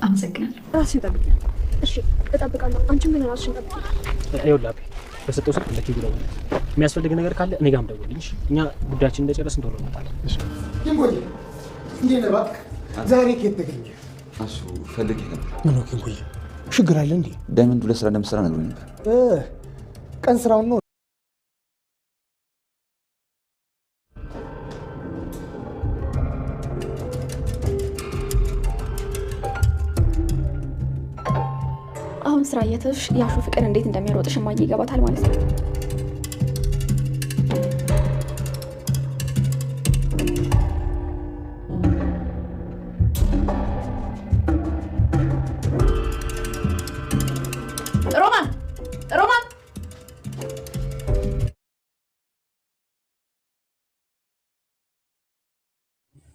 አመሰግናለሁ። ራስሽን ጠብቂ። እሺ እጠብቃለሁ። አንቺ ምን ራስሽን ጠብቂ። ይኸውልህ በሰጠው ሰዓት ለኪዱ ነው የሚያስፈልግ ነገር ካለ እኔ ጋርም ደውልልኝ። እኛ ጉዳያችን እንደጨረስን ቶሎ እንመጣለን። እሺ ኪንጎዬ፣ እንዴት ነህ? እባክህ ዛሬ ከየት ተገኘ? እሱ ፈልጌ ነበር። ምን ነው ኪንጎዬ፣ ችግር አለ እንዴ? ዳይመንዱ ለስራ እንደምትሰራ ነግሮኝ ነበር። ቀን ስራውን ነው። አሁን ስራ እየተውሽ ያሹ ፍቅር እንዴት እንደሚያሮጥሽ እማዬ ይገባታል ማለት ነው። ሮማን ሮማን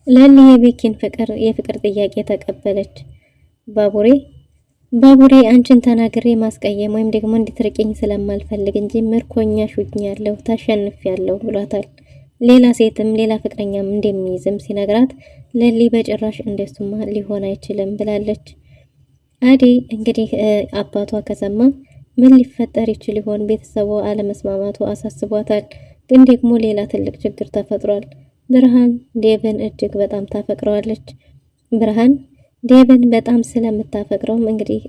ለሊ የቤኪን የፍቅር ጥያቄ ተቀበለች። ባቡሬ አንቺን ተናግሬ ማስቀየም ወይም ደግሞ እንድትርቂኝ ስለማልፈልግ እንጂ ምርኮኛ ሹኛለሁ ታሸንፊያለሁ ብሏታል። ሌላ ሴትም ሌላ ፍቅረኛም እንደሚይዝም ሲነግራት ለሊ በጭራሽ እንደሱማ ሊሆን አይችልም ብላለች። አደይ እንግዲህ አባቷ ከሰማ ምን ሊፈጠር ይችል ይሆን? ቤተሰቡ አለመስማማቱ አሳስቧታል። ግን ደግሞ ሌላ ትልቅ ችግር ተፈጥሯል። ብርሃን ዴቭን እጅግ በጣም ታፈቅረዋለች። ብርሃን ዴቭን በጣም ስለምታፈቅረውም እንግዲህ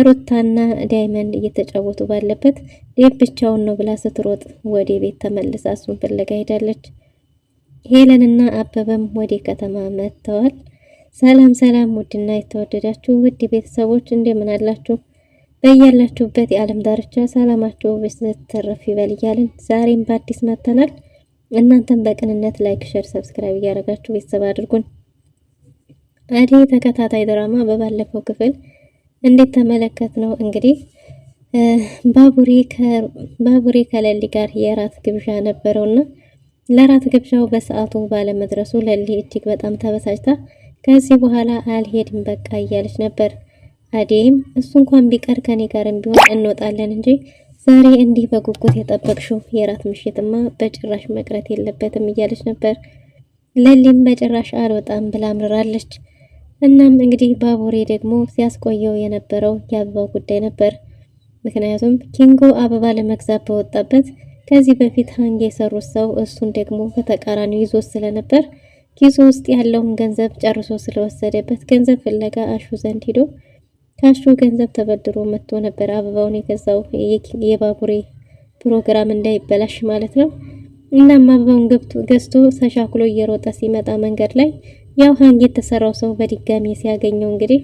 ሩታና ዳይመንድ እየተጫወቱ ባለበት ዴቭ ብቻውን ነው ብላ ስትሮጥ ወደ ቤት ተመልሳ እሱን ፍለጋ ሄዳለች። ሄለንና አበበም ወደ ከተማ መጥተዋል። ሰላም ውድና የተወደዳችሁ ውድ ቤተሰቦች እንደምን አላችሁ? በያላችሁበት የዓለም ዳርቻ ሰላማችሁ በተረፈ ይበል እያልን ዛሬም በአዲስ መጥተናል። እናንተም በቅንነት ላይክ፣ ሼር፣ ሰብስክራይብ እያደረጋችሁ ቤተሰብ አድርጉን። አደይ ተከታታይ ድራማ በባለፈው ክፍል እንዴት ተመለከት ነው እንግዲህ ባቡሬ ከለሊ ጋር የራት ግብዣ ነበረውና ለራት ግብዣው በሰዓቱ ባለመድረሱ ለሊ እጅግ በጣም ተበሳጭታ ከዚህ በኋላ አልሄድም በቃ እያለች ነበር። አደይም እሱ እንኳን ቢቀር ከኔ ጋርም ቢሆን እንወጣለን እንጂ ዛሬ እንዲህ በጉጉት የጠበቅሽው የራት ምሽትማ በጭራሽ መቅረት የለበትም እያለች ነበር። ለሊም በጭራሽ አልወጣም ብላ አምርራለች። እናም እንግዲህ ባቡሬ ደግሞ ሲያስቆየው የነበረው የአበባው ጉዳይ ነበር። ምክንያቱም ኪንጎ አበባ ለመግዛት በወጣበት ከዚህ በፊት ሃንግ የሰሩት ሰው እሱን ደግሞ በተቃራኒው ይዞ ስለነበር ኪሱ ውስጥ ያለውን ገንዘብ ጨርሶ ስለወሰደበት ገንዘብ ፍለጋ አሹ ዘንድ ሄዶ ካሹ ገንዘብ ተበድሮ መጥቶ ነበር አበባውን የገዛው የባቡሬ ፕሮግራም እንዳይበላሽ ማለት ነው። እናም አበባውን ገዝቶ ተሻክሎ እየሮጠ ሲመጣ መንገድ ላይ ያው ሃንግ የተሰራው ሰው በድጋሚ ሲያገኘው እንግዲህ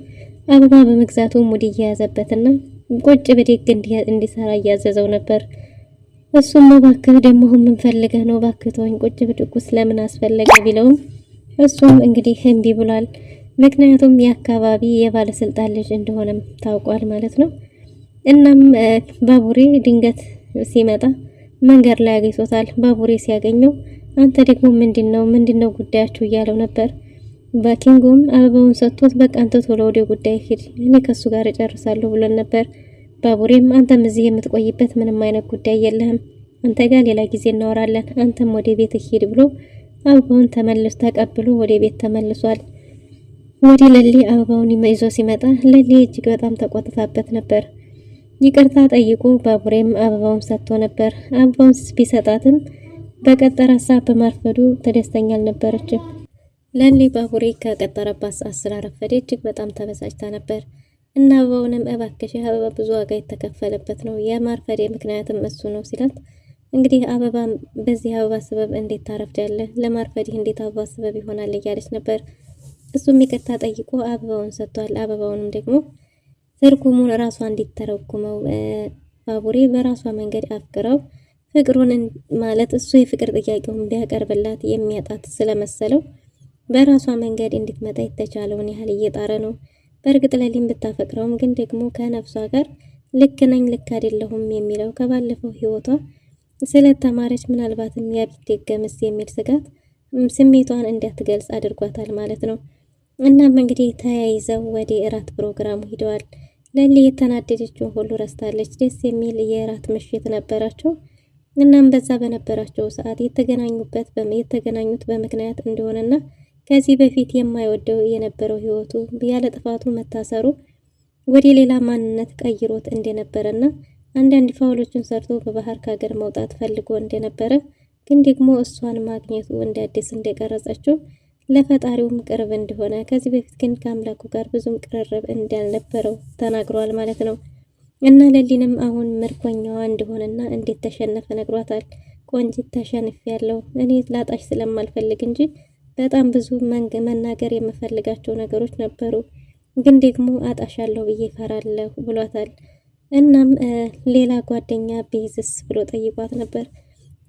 አበባ በመግዛቱ ሙድ እየያዘበትና ቁጭ ብድግ እንዲሰራ እያዘዘው ነበር። እሱም እባክህ ደግሞ ምን ፈልገህ ነው? እባክህ ተወኝ፣ ቁጭ ብድግ ስለምን አስፈለገ ቢለውም እሱም እንግዲህ እምቢ ብሏል። ምክንያቱም የአካባቢ የባለስልጣን ልጅ እንደሆነም ታውቋል ማለት ነው። እናም ባቡሬ ድንገት ሲመጣ መንገድ ላይ አግኝቶታል። ባቡሬ ሲያገኘው አንተ ደግሞ ምንድነው ጉዳያችሁ እያለው ነበር። በኪንጎም አበባውን ሰጥቶት በቃ አንተ ቶሎ ወደ ጉዳይ ሂድ፣ እኔ ከሱ ጋር እጨርሳለሁ ብሎን ነበር። ባቡሬም አንተም እዚህ የምትቆይበት ምንም አይነት ጉዳይ የለህም፣ አንተ ጋር ሌላ ጊዜ እናወራለን፣ አንተም ወደ ቤት ሂድ ብሎ አበባውን ተቀብሎ ወደ ቤት ተመልሷል። ወደ ለሊ አበባውን ይዞ ሲመጣ ለሊ እጅግ በጣም ተቆጥታበት ነበር። ይቅርታ ጠይቆ ባቡሬም አበባውን ሰጥቶ ነበር። አበባውን ቢሰጣትም በቀጠራት ሰዓት በማርፈዱ ተደስተኛ አልነበረችም። ለሊ ባቡሬ ከቀጠረባት ሰዓት ስላረፈደ እጅግ በጣም ተበሳጭታ ነበር እና አበባውንም እባክሽ አበባ ብዙ ዋጋ የተከፈለበት ነው የማርፈዴ ምክንያትም እሱ ነው ሲላት እንግዲህ አበባ በዚህ አበባ ሰበብ እንዴት ታረፍጃለህ? ለማርፈድህ እንዴት አበባ ሰበብ ይሆናል እያለች ነበር። እሱም ይቅርታ ጠይቆ አበባውን ሰጥቷል። አበባውንም ደግሞ ትርጉሙን ራሷ እንዲተረጉመው ባቡሬ በራሷ መንገድ አፍቅረው ፍቅሩን ማለት እሱ የፍቅር ጥያቄውን ቢያቀርብላት የሚያጣት ስለመሰለው በራሷ መንገድ እንድትመጣ የተቻለውን ያህል እየጣረ ነው። በእርግጥ ለሊም ብታፈቅረውም ግን ደግሞ ከነፍሷ ጋር ልክ ነኝ ልክ አይደለሁም የሚለው ከባለፈው ህይወቷ ስለተማረች ምናልባትም ያቢደገምስ የሚል ስጋት ስሜቷን እንዲያትገልጽ አድርጓታል ማለት ነው። እናም እንግዲህ ተያይዘው ወደ እራት ፕሮግራሙ ሄደዋል። ለሊ የተናደደችውን ሁሉ ረስታለች። ደስ የሚል የእራት ምሽት ነበራቸው። እናም በዛ በነበራቸው ሰዓት የተገናኙት በምክንያት እንደሆነና ከዚህ በፊት የማይወደው የነበረው ህይወቱ ያለ ጥፋቱ መታሰሩ ወደ ሌላ ማንነት ቀይሮት እንደነበረና አንዳንድ ፋውሎችን ሰርቶ በባህር ከሀገር መውጣት ፈልጎ እንደነበረ ግን ደግሞ እሷን ማግኘቱ እንደ አዲስ እንደቀረጸችው ለፈጣሪውም ቅርብ እንደሆነ ከዚህ በፊት ግን ከአምላኩ ጋር ብዙም ቅርርብ እንዳልነበረው ተናግሯል ማለት ነው። እና ለሊንም አሁን ምርኮኛዋ እንደሆነና እንዴት ተሸነፈ ነግሯታል። ቆንጂት ተሸንፌያለሁ፣ እኔ ላጣሽ ስለማልፈልግ እንጂ በጣም ብዙ መናገር የምፈልጋቸው ነገሮች ነበሩ፣ ግን ደግሞ አጣሻለሁ ብዬ ፈራለሁ ብሏታል። እናም ሌላ ጓደኛ ቤዝስ ብሎ ጠይቋት ነበር።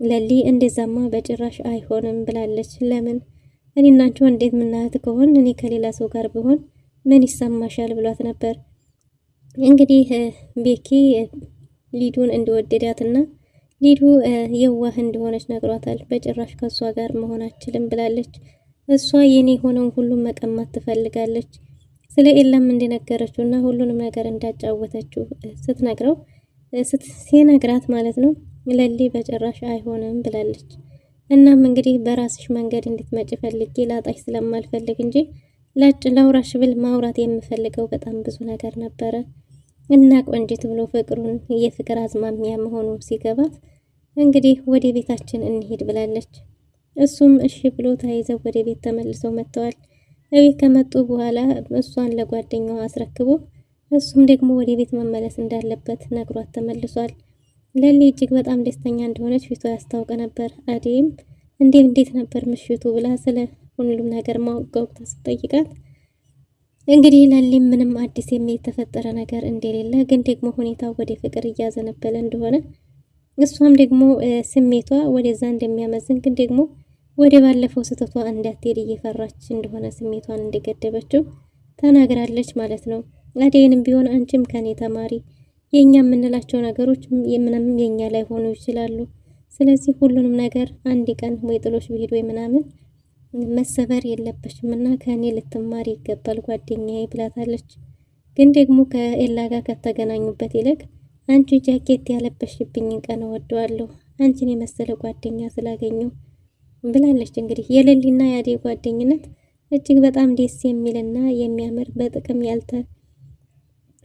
ለሊ እንደዛማ በጭራሽ አይሆንም ብላለች። ለምን እኔና አንቺ እንዴት ምናያት ከሆን እኔ ከሌላ ሰው ጋር ብሆን ምን ይሰማሻል ብሏት ነበር። እንግዲህ ቤኪ ሊዱን እንደወደዳትና ሊዱ የዋህ እንደሆነች ነግሯታል። በጭራሽ ከሷ ጋር መሆን አችልም ብላለች። እሷ የኔ ሆነውን ሁሉም መቀማት ትፈልጋለች። ስለ ኤላም እንደነገረችውና ሁሉንም ነገር እንዳጫወተችው ስትነግረው ሲነግራት ማለት ነው ለሊ በጭራሽ አይሆንም ብላለች። እናም እንግዲህ በራስሽ መንገድ እንድትመጪ ፈልጌ ላጣሽ ስለማልፈልግ እንጂ ላውራሽ ብል ማውራት የምፈልገው በጣም ብዙ ነገር ነበረ እና ቆንጂት ብሎ ፍቅሩን የፍቅር አዝማሚያ መሆኑ ሲገባት እንግዲህ ወደ ቤታችን እንሂድ ብላለች። እሱም እሺ ብሎ ተያይዘው ወደ ቤት ተመልሰው መጥተዋል። እቤት ከመጡ በኋላ እሷን ለጓደኛዋ አስረክቦ እሱም ደግሞ ወደ ቤት መመለስ እንዳለበት ነግሯት ተመልሷል። ለሊ እጅግ በጣም ደስተኛ እንደሆነች ፊቷ ያስታውቅ ነበር። አዴም እንዴት ነበር ምሽቱ ብላ ስለ ሁሉም ነገር ማወቅ ስትጠይቃት እንግዲህ ለሊም ምንም አዲስ የተፈጠረ ነገር እንደሌለ ግን ደግሞ ሁኔታው ወደ ፍቅር እያዘነበለ እንደሆነ እሷም ደግሞ ስሜቷ ወደዛ እንደሚያመዝን ግን ደግሞ ወደ ባለፈው ስህተቷ እንዳትሄድ እየፈራች እንደሆነ ስሜቷን እንደገደበችው ተናግራለች ማለት ነው። አዴንም ቢሆን አንቺም ከኔ ተማሪ፣ የኛ የምንላቸው ነገሮች ምንም የኛ ላይ ሆኖ ይችላሉ። ስለዚህ ሁሉንም ነገር አንድ ቀን ወይ ጥሎሽ ቢሄድ ወይ ምናምን መሰበር የለበሽም እና ከኔ ልትማሪ ይገባል ጓደኛዬ ብላታለች። ግን ደግሞ ከኤላ ጋር ከተገናኙበት ይልቅ አንቺ ጃኬት ያለበሽብኝን ቀን እወደዋለሁ አንቺን የመሰለ ጓደኛ ስላገኘው ብላለች። እንግዲህ የለሊና የአዴ ጓደኝነት እጅግ በጣም ደስ የሚልና የሚያምር በጥቅም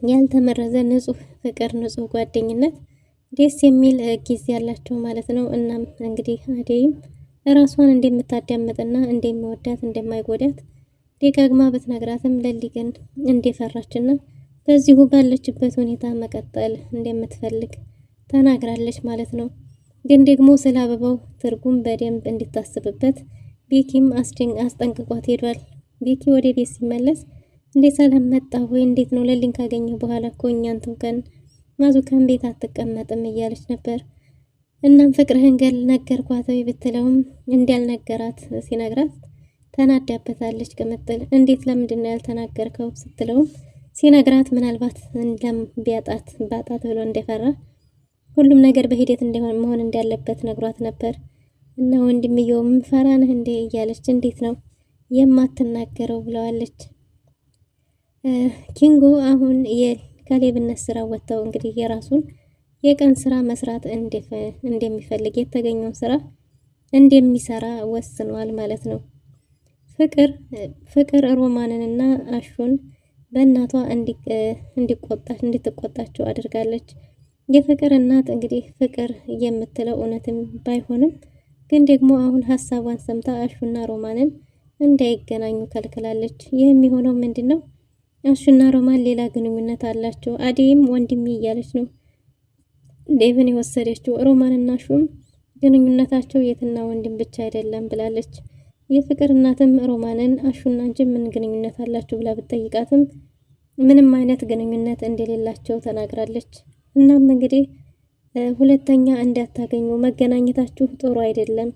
ያልተመረዘ ንጹህ ፍቅር ንጹህ ጓደኝነት ደስ የሚል ጊዜ ያላቸው ማለት ነው። እናም እንግዲህ አዴይም ራሷን እንደምታዳምጥና እንደሚወዳት እንደማይጎዳት ደጋግማ ብትነግራትም ለሊ ግን እንደፈራችና በዚሁ ባለችበት ሁኔታ መቀጠል እንደምትፈልግ ተናግራለች ማለት ነው። ግን ደግሞ ስለ አበባው ትርጉም በደንብ እንድታስብበት ቤኪም አስጠንቅቋት ሄዷል። ቤኪ ወደ ቤት ሲመለስ እንዴት ሰላም መጣ ወይ እንዴት ነው ለሊን ካገኘ በኋላ እኮ እኛን ተውከን ማዙካን ቤት አትቀመጥም እያለች ነበር። እናም ፍቅርህን ነገርኳት ወይ ብትለውም እንዳልነገራት ሲነግራት ተናዳበታለች። ቅምጥል እንዴት ለምንድን ነው ያልተናገርከው ስትለውም ሲነግራት ምናልባት ባጣት ብሎ እንደፈራ ሁሉም ነገር በሂደት መሆን እንዳለበት ነግሯት ነበር። እና ወንድምየውም ፈራንህ እንዴ እያለች እንዴት ነው የማትናገረው ብለዋለች። ኪንጎ አሁን የካሌብነት ስራ ወጥተው እንግዲህ የራሱን የቀን ስራ መስራት እንደሚፈልግ የተገኘውን ስራ እንደሚሰራ ወስኗል ማለት ነው። ፍቅር ሮማንንና አሹን በእናቷ እንድትቆጣቸው አድርጋለች። የፍቅር እናት እንግዲህ ፍቅር የምትለው እውነትም ባይሆንም ግን ደግሞ አሁን ሀሳቧን ሰምታ አሹና ሮማንን እንዳይገናኙ ከልክላለች። ይህ የሚሆነው ምንድነው? አሹና ሮማን ሌላ ግንኙነት አላቸው። አዴይም ወንድሜ እያለች ነው ዴቭን የወሰደችው። ሮማንና አሹም ግንኙነታቸው የትና ወንድም ብቻ አይደለም ብላለች። የፍቅር እናትም ሮማንን አሹና እንጂ ምን ግንኙነት አላችሁ ብላ ብትጠይቃትም ምንም አይነት ግንኙነት እንደሌላቸው ተናግራለች። እናም እንግዲህ ሁለተኛ እንዳታገኙ መገናኘታችሁ ጥሩ አይደለም።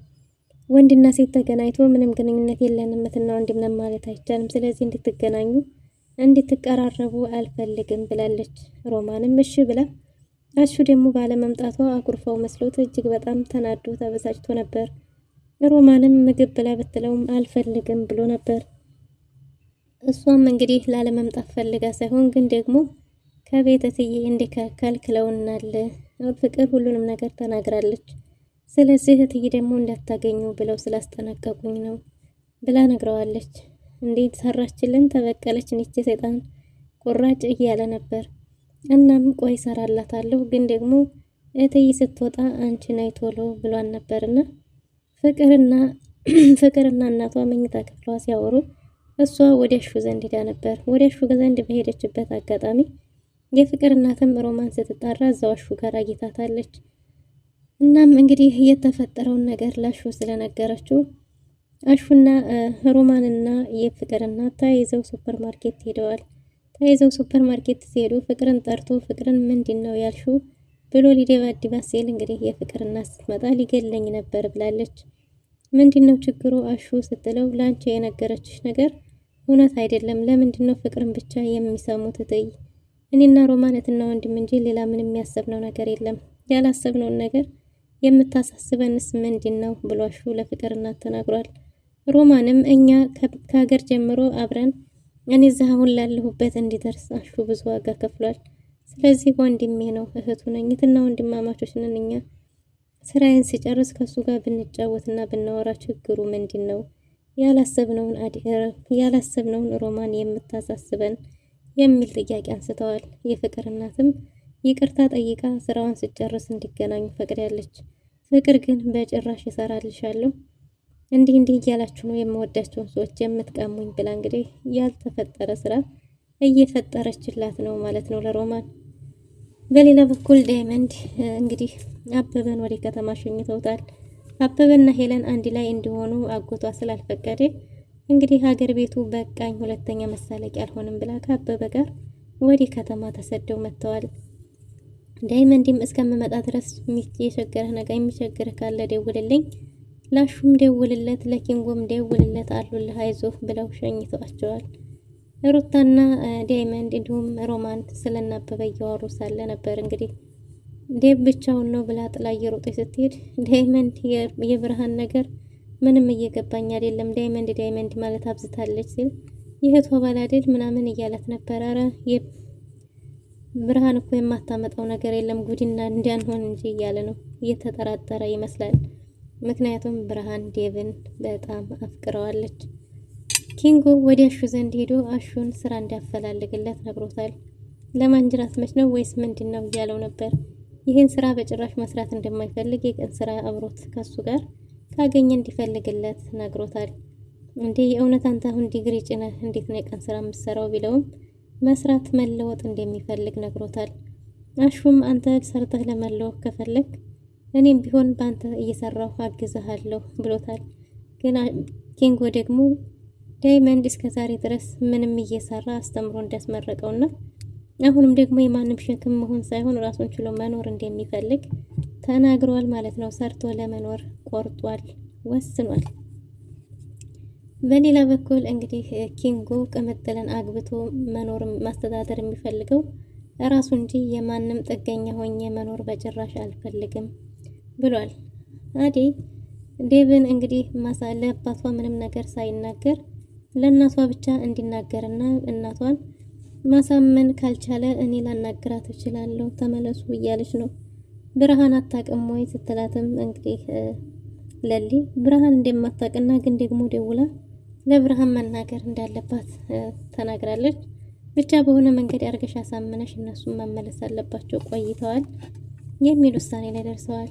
ወንድና ሴት ተገናኝቶ ምንም ግንኙነት የለንም እህትና ወንድም ነን ማለት አይቻልም። ስለዚህ እንድትገናኙ እንድትቀራረቡ አልፈልግም ብላለች። ሮማንም እሺ ብላ አሹ ደግሞ ባለመምጣቷ አኩርፋው መስሎት እጅግ በጣም ተናዶ ተበሳጭቶ ነበር። ሮማንም ምግብ ብላ ብትለውም አልፈልግም ብሎ ነበር። እሷም እንግዲህ ላለመምጣት ፈልጋ ሳይሆን ግን ደግሞ ከቤት እትዬ እንደከልክለውናል ፍቅር ሁሉንም ነገር ተናግራለች። ስለዚህ እህትዬ ደግሞ እንዳታገኙ ብለው ስላስጠነቀቁኝ ነው ብላ ነግረዋለች። እንዴት ሰራችልን ተበቀለች ንቺ ሰይጣን ቁራጭ እያለ ነበር። እናም ቆይ ሰራላታለሁ ግን ደግሞ እህትዬ ስትወጣ አንቺ ነይ ቶሎ ብሏን ነበርና ፍቅርና እናቷ መኝታ ክፍሏ ሲያወሩ እሷ ወደ አሹ ዘንድ ሄዳ ነበር። ወደ አሹ ዘንድ በሄደችበት አጋጣሚ የፍቅር እናትም ሮማን ስትጣራ እዛው አሹ ጋር አግኝታታለች። እናም እንግዲህ የተፈጠረውን ነገር ላሹ ስለነገረችው አሹና ሮማንና የፍቅር እናት ተያይዘው ሱፐር ማርኬት ሄደዋል። ተያይዘው ሱፐር ማርኬት ሲሄዱ ፍቅርን ጠርቶ ፍቅርን ምንድነው ያልሽው ብሎ ሊደባድባት ሲል እንግዲህ የፍቅር እናት ስትመጣ ሊገለኝ ነበር ብላለች። ምንድነው ችግሩ አሹ ስትለው ላንቺ የነገረችሽ ነገር እውነት አይደለም። ለምንድነው ፍቅርን ብቻ የሚሰሙት? እትይ እኔና ሮማነትና ወንድም እንጂ ሌላ ምንም የሚያሰብነው ነገር የለም። ያላሰብነውን ነገር የምታሳስበንስ ምንድነው ብሎ አሹ ለፍቅር እናት ተናግሯል። ሮማንም እኛ ከሀገር ጀምሮ አብረን እኔ እዛ አሁን ላለሁበት እንዲደርስ አሹ ብዙ ዋጋ ከፍሏል። ስለዚህ ወንድሜ ነው፣ እህቱ ነኝ፣ እህትና ወንድማማቾች ነን እኛ። ስራዬን ሲጨርስ ከሱ ጋር ብንጫወትና ብናወራ ችግሩ ምንድነው? ያላሰብነውን ሮማን የምታሳስበን የሚል ጥያቄ አንስተዋል። የፍቅር እናትም ይቅርታ ጠይቃ ስራዋን ስጨርስ እንዲገናኙ ፈቅዳለች። ፍቅር ግን በጭራሽ እሰራልሻለሁ እንዲህ እያላችሁ ነው የምወዳቸውን ሰዎች የምትቀሙኝ ብላ እንግዲህ ያልተፈጠረ ስራ እየፈጠረችላት ነው ማለት ነው ለሮማን። በሌላ በኩል ዳይመንድ እንግዲህ አበበን ወደ ከተማ ሸኝተውታል። አበበና ሄለን አንድ ላይ እንዲሆኑ አጎቷ ስላልፈቀደ እንግዲህ ሀገር ቤቱ በቃኝ፣ ሁለተኛ መሳለቂያ አልሆንም ብላ ከአበበ ጋር ወደ ከተማ ተሰደው መጥተዋል። ዳይመንድም እስከምመጣ ድረስ የቸገረህ ነገር የሚቸግርህ ካለ ደውልልኝ፣ ላሹም ደውልለት፣ ለኪንጎም ደውልለት፣ አሉልህ አይዞህ ብለው ሸኝተዋቸዋል። ሩታና ዳይመንድ እንዲሁም ሮማን ስለናበበ እያወሩ ሳለ ነበር እንግዲህ ዴብ ብቻውን ነው ብላ ጥላ እየሮጠች ስትሄድ ዳይመንድ የብርሃን ነገር ምንም እየገባኝ አይደለም፣ ዳይመንድ ማለት አብዝታለች ሲል የእህቷ ባላደል ምናምን እያላት ነበር። አረ ብርሃን እኮ የማታመጣው ነገር የለም ጉድና እንዲያንሆን እንጂ እያለ ነው። እየተጠራጠረ ይመስላል። ምክንያቱም ብርሃን ዴብን በጣም አፍቅረዋለች። ኪንጎ ወደ አሹ ዘንድ ሄዶ አሹን ስራ እንዲያፈላልግለት ነግሮታል። ለማንጅራት መች ነው ወይስ ምንድነው እያለው ነበር። ይህን ስራ በጭራሽ መስራት እንደማይፈልግ የቀን ስራ አብሮት ከሱ ጋር ካገኘ እንዲፈልግለት ነግሮታል። እንዴ የእውነት አንተ አሁን ዲግሪ ጭነህ እንዴት ነው የቀን ስራ የምትሰራው ቢለውም መስራት መለወጥ እንደሚፈልግ ነግሮታል። አሹም አንተ ሰርተህ ለመለወጥ ከፈለግ እኔም ቢሆን ባንተ እየሰራሁ አግዝሃለሁ ብሎታል። ግን ኪንጎ ደግሞ ዳይመንድ እስከዛሬ ድረስ ምንም እየሰራ አስተምሮ እንዳስመረቀውና አሁንም ደግሞ የማንም ሸክም መሆን ሳይሆን ራሱን ችሎ መኖር እንደሚፈልግ ተናግሯል ማለት ነው። ሰርቶ ለመኖር ቆርጧል፣ ወስኗል። በሌላ በኩል እንግዲህ ኪንጎ ቅምጥልን አግብቶ መኖር ማስተዳደር የሚፈልገው ራሱ እንጂ የማንም ጥገኛ ሆኜ መኖር በጭራሽ አልፈልግም ብሏል። አደይ ዴቭን እንግዲህ ለአባቷ ምንም ነገር ሳይናገር ለእናቷ ብቻ እንዲናገርና እናቷን ማሳመን ካልቻለ እኔ ላናግራት እችላለሁ ተመለሱ እያለች ነው። ብርሃን አታውቅም ወይ ስትላትም እንግዲህ ለሊ ብርሃን እንደማታውቅና ግን ደግሞ ደውላ ለብርሃን መናገር እንዳለባት ተናግራለች። ብቻ በሆነ መንገድ አርገሽ አሳምነሽ እነሱን መመለስ አለባቸው ቆይተዋል የሚል ውሳኔ ላይ ደርሰዋል።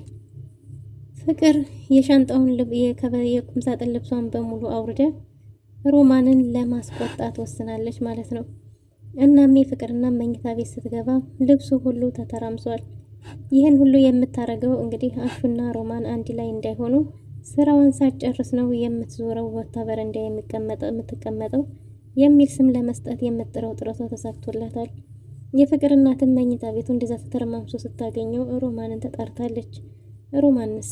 ፍቅር የሻንጣውን የቁም ሳጥን ልብሷን በሙሉ አውርዳ ሮማንን ለማስቆጣት ወስናለች ማለት ነው። እናም የፍቅርና መኝታ ቤት ስትገባ ልብሱ ሁሉ ተተራምሷል። ይህን ሁሉ የምታረገው እንግዲህ አሹና ሮማን አንድ ላይ እንዳይሆኑ ስራዋን ሳትጨርስ ነው የምትዞረው፣ ወታ በረንዳ የምትቀመጠው የሚል ስም ለመስጠት የምትጥረው ጥረቷ ተሳክቶላታል። የፍቅር እናትን መኝታ ቤቱ እንደዛ ተተረማምሶ ስታገኘው ሮማንን ተጣርታለች። ሮማንስ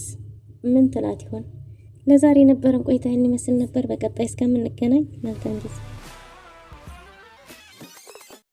ምን ትላት ይሆን? ለዛሬ የነበረን ቆይታ ይመስል ነበር። በቀጣይ እስከምንገናኝ መልካም ጊዜ